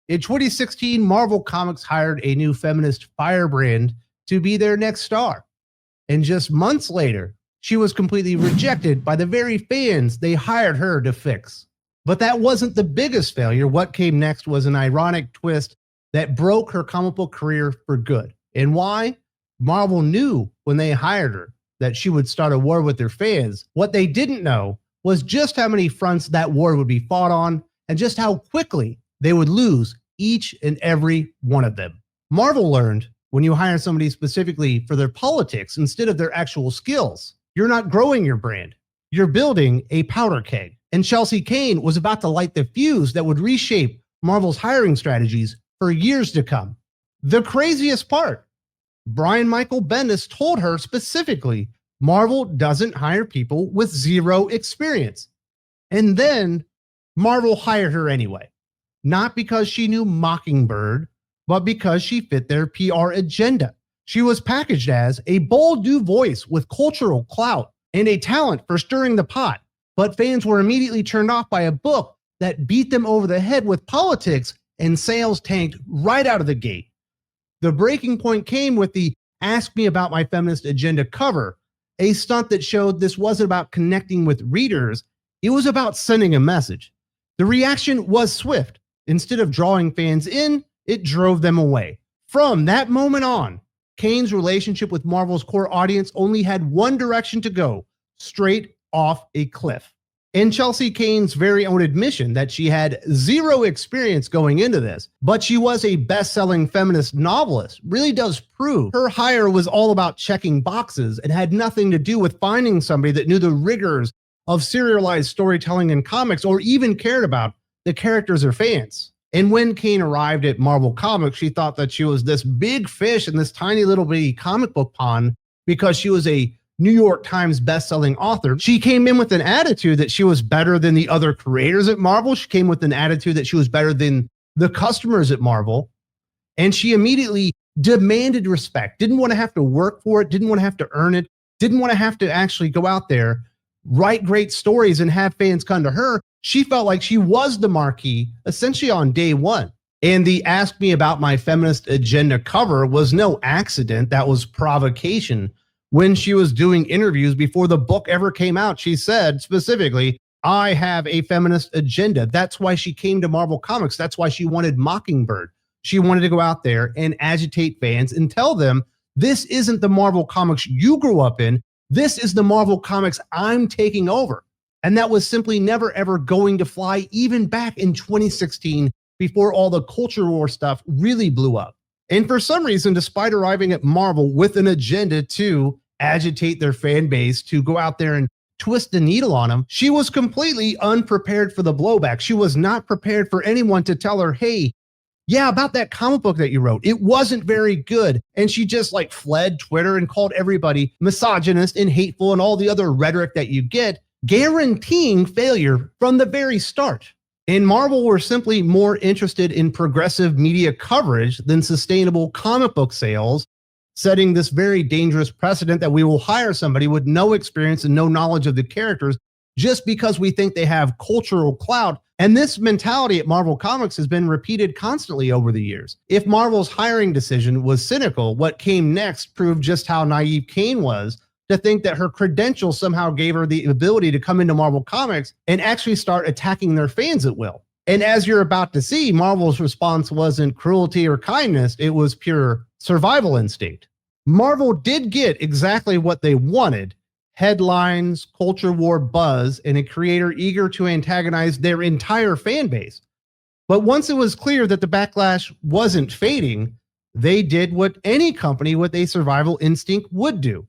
In 2016, Marvel Comics hired a new Feminist Firebrand to be their next star. And just months later, she was completely rejected by the very fans they hired her to fix. But that wasn't the biggest failure. What came next was an ironic twist that broke her comic book career for good. And why? Marvel knew when they hired her that she would start a war with their fans. What they didn't know was just how many fronts that war would be fought on and just how quickly they would lose each and every one of them. Marvel learned when you hire somebody specifically for their politics instead of their actual skills, you're not growing your brand. You're building a powder keg. And Chelsea Cain was about to light the fuse that would reshape Marvel's hiring strategies for years to come. The craziest part, Brian Michael Bendis told her specifically, Marvel doesn't hire people with zero experience. And then Marvel hired her anyway. Not because she knew Mockingbird, but because she fit their PR agenda. She was packaged as a bold new voice with cultural clout and a talent for stirring the pot. But fans were immediately turned off by a book that beat them over the head with politics, and sales tanked right out of the gate. The breaking point came with the Ask Me About My Feminist Agenda cover, a stunt that showed this wasn't about connecting with readers, it was about sending a message. The reaction was swift. Instead of drawing fans in, it drove them away. From that moment on, Kane's relationship with Marvel's core audience only had one direction to go, straight off a cliff. In Chelsea Cain's very own admission that she had zero experience going into this, but she was a best-selling feminist novelist, really does prove her hire was all about checking boxes and had nothing to do with finding somebody that knew the rigors of serialized storytelling in comics or even cared about the characters or fans. And when Kaine arrived at Marvel Comics, she thought that she was this big fish in this tiny little bitty comic book pond because she was a New York Times bestselling author. She came in with an attitude that she was better than the other creators at Marvel. She came with an attitude that she was better than the customers at Marvel. And she immediately demanded respect, didn't want to have to work for it, didn't want to have to earn it, didn't want to have to actually go out there, write great stories and have fans come to her. She felt like she was the marquee essentially on day one. And the Ask Me About My Feminist Agenda cover was no accident. That was provocation. When she was doing interviews before the book ever came out, she said specifically, I have a feminist agenda. That's why she came to Marvel Comics. That's why she wanted Mockingbird. She wanted to go out there and agitate fans and tell them, this isn't the Marvel Comics you grew up in. This is the Marvel Comics I'm taking over. And that was simply never, ever going to fly, even back in 2016, before all the culture war stuff really blew up. And for some reason, despite arriving at Marvel with an agenda to agitate their fan base, to go out there and twist the needle on them, she was completely unprepared for the blowback. She was not prepared for anyone to tell her, hey, yeah, about that comic book that you wrote, it wasn't very good. And she just like fled Twitter and called everybody misogynist and hateful and all the other rhetoric that you get, guaranteeing failure from the very start. And Marvel were simply more interested in progressive media coverage than sustainable comic book sales, setting this very dangerous precedent that we will hire somebody with no experience and no knowledge of the characters just because we think they have cultural clout. And this mentality at Marvel Comics has been repeated constantly over the years. If Marvel's hiring decision was cynical, what came next proved just how naive Kaine was to think that her credentials somehow gave her the ability to come into Marvel Comics and actually start attacking their fans at will. And as you're about to see, Marvel's response wasn't cruelty or kindness, it was pure survival instinct. Marvel did get exactly what they wanted: headlines, culture war buzz, and a creator eager to antagonize their entire fan base. But once it was clear that the backlash wasn't fading, they did what any company with a survival instinct would do.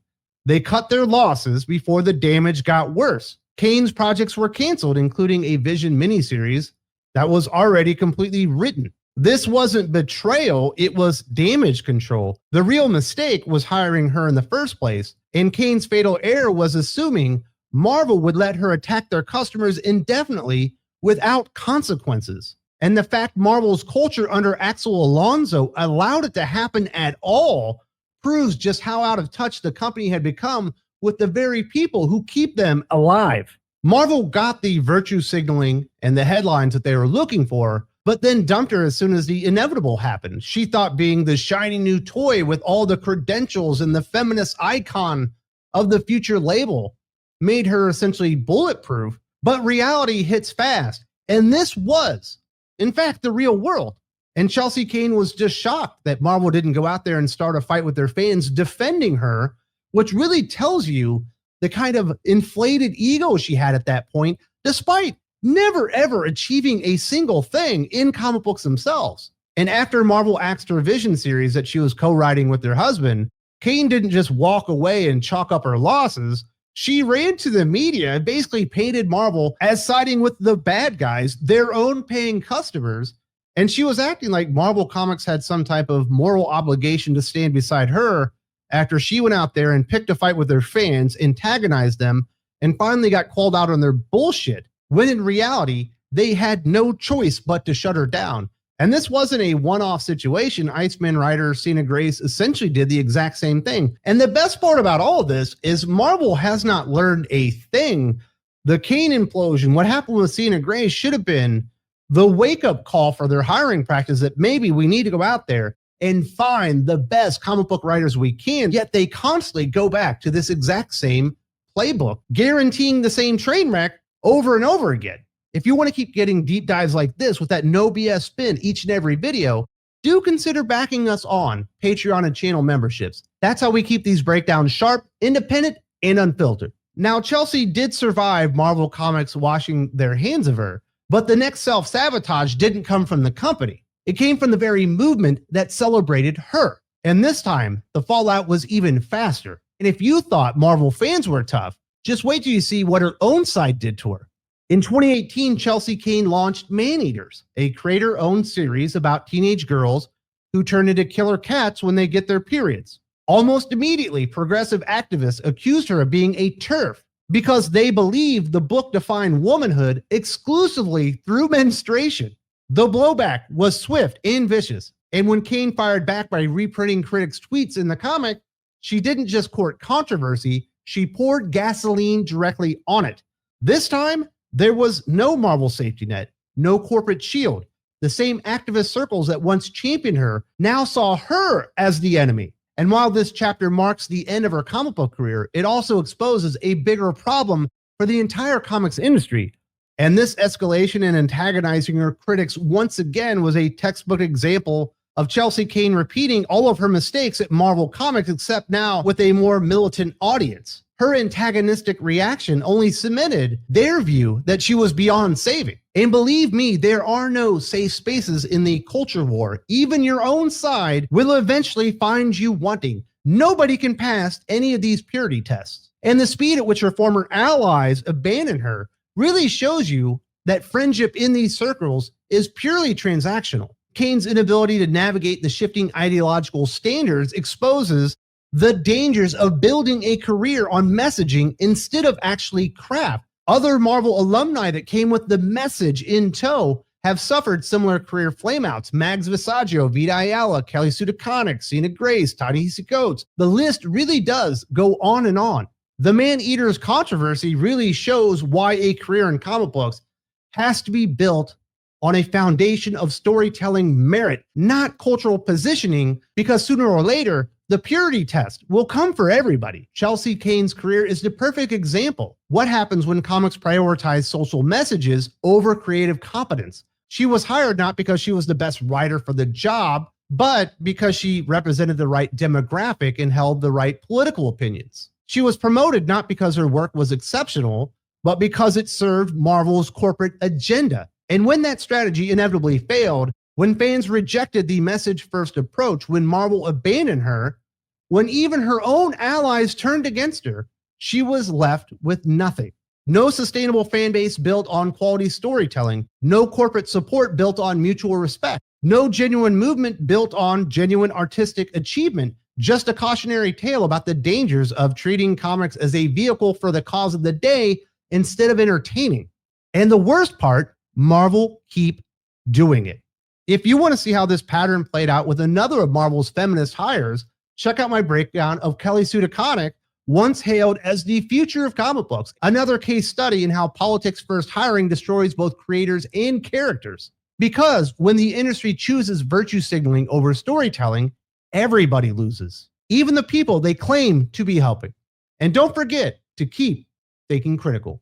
They cut their losses before the damage got worse. Kaine's projects were canceled, including a Vision miniseries that was already completely written. This wasn't betrayal, it was damage control. The real mistake was hiring her in the first place, and Kaine's fatal error was assuming Marvel would let her attack their customers indefinitely without consequences. And the fact Marvel's culture under Axel Alonso allowed it to happen at all proves just how out of touch the company had become with the very people who keep them alive. Marvel got the virtue signaling and the headlines that they were looking for, but then dumped her as soon as the inevitable happened. She thought being the shiny new toy with all the credentials and the feminist icon of the future label made her essentially bulletproof, but reality hits fast. And this was, in fact, the real world. And Chelsea Cain was just shocked that Marvel didn't go out there and start a fight with their fans defending her, which really tells you the kind of inflated ego she had at that point, despite never ever achieving a single thing in comic books themselves. And after Marvel axed her Vision series that she was co-writing with their husband, Kaine didn't just walk away and chalk up her losses. She ran to the media and basically painted Marvel as siding with the bad guys, their own paying customers. And she was acting like Marvel Comics had some type of moral obligation to stand beside her after she went out there and picked a fight with their fans, antagonized them, and finally got called out on their bullshit, when in reality, they had no choice but to shut her down. And this wasn't a one-off situation. Iceman writer Sina Grace essentially did the exact same thing. And the best part about all of this is Marvel has not learned a thing. The Kaine implosion, what happened with Sina Grace, should have been the wake-up call for their hiring practice that maybe we need to go out there and find the best comic book writers we can, yet they constantly go back to this exact same playbook, guaranteeing the same train wreck over and over again. If you want to keep getting deep dives like this with that no BS spin each and every video, do consider backing us on Patreon and channel memberships. That's how we keep these breakdowns sharp, independent, and unfiltered. Now, Chelsea did survive Marvel Comics washing their hands of her, but the next self-sabotage didn't come from the company. It came from the very movement that celebrated her. And this time, the fallout was even faster. And if you thought Marvel fans were tough, just wait till you see what her own side did to her. In 2018, Chelsea Cain launched Man-Eaters, a creator-owned series about teenage girls who turn into killer cats when they get their periods. Almost immediately, progressive activists accused her of being a TERF because they believed the book defined womanhood exclusively through menstruation. The blowback was swift and vicious, and when Cain fired back by reprinting critics' tweets in the comic, she didn't just court controversy, she poured gasoline directly on it. This time, there was no Marvel safety net, no corporate shield. The same activist circles that once championed her now saw her as the enemy. And while this chapter marks the end of her comic book career, it also exposes a bigger problem for the entire comics industry. And this escalation and antagonizing her critics once again was a textbook example of Chelsea Cain repeating all of her mistakes at Marvel Comics, except now with a more militant audience. Her antagonistic reaction only cemented their view that she was beyond saving. And believe me, there are no safe spaces in the culture war. Even your own side will eventually find you wanting. Nobody can pass any of these purity tests. And the speed at which her former allies abandon her really shows you that friendship in these circles is purely transactional. Kane's inability to navigate the shifting ideological standards exposes the dangers of building a career on messaging instead of actually craft. Other Marvel alumni that came with the message in tow have suffered similar career flameouts. Mags Visaggio, Vita Ayala, Kelly Sue DeConnick, Sina Grace, Ta-Nehisi Coates. The list really does go on and on. The Man-Eaters controversy really shows why a career in comic books has to be built on a foundation of storytelling merit, not cultural positioning, because sooner or later, the purity test will come for everybody. Chelsea Cain's career is the perfect example. What happens when comics prioritize social messages over creative competence? She was hired not because she was the best writer for the job, but because she represented the right demographic and held the right political opinions. She was promoted not because her work was exceptional, but because it served Marvel's corporate agenda. And when that strategy inevitably failed, when fans rejected the message-first approach, when Marvel abandoned her, when even her own allies turned against her, she was left with nothing. No sustainable fan base built on quality storytelling, no corporate support built on mutual respect, no genuine movement built on genuine artistic achievement, just a cautionary tale about the dangers of treating comics as a vehicle for the cause of the day instead of entertaining. And the worst part, Marvel keep doing it. If you want to see how this pattern played out with another of Marvel's feminist hires, check out my breakdown of Kelly Sue DeConnick, once hailed as the future of comic books, another case study in how politics-first hiring destroys both creators and characters. Because when the industry chooses virtue signaling over storytelling, everybody loses, even the people they claim to be helping. And don't forget to keep thinking critical.